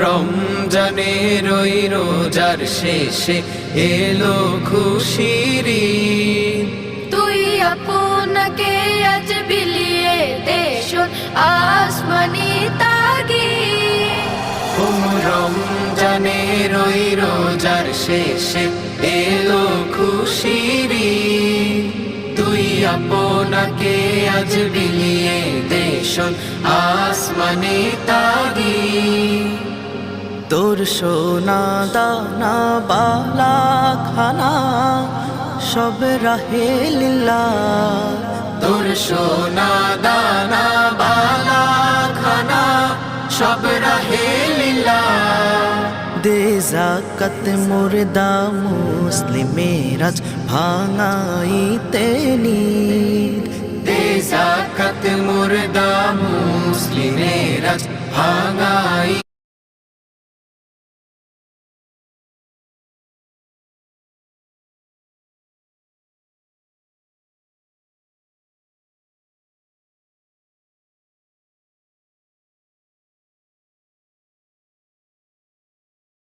রমজানের ওই রোজার শেষে এলো খুশির ঈদ। তুই আপনাকে আজ বিলিয়ে দে শোন আসমানি তাগিদ। রমজানের ওই রোজার শেষে এলো খুশির ঈদ। তুই আপনাকে আজ বিলিয়ে দে শোন আসমানি তাগিদ। তোর সোনা দানা বালা খানা সব রাহে লীলা। তোর সোনা দানা বালা খানা সব রাহে লীলা। দে যাকাত মুর্দা মুসলিমের আজ ভাঙাইতে নিদ। দে যাকাত মুর্দা মুসলিমের আজ ভাঙাই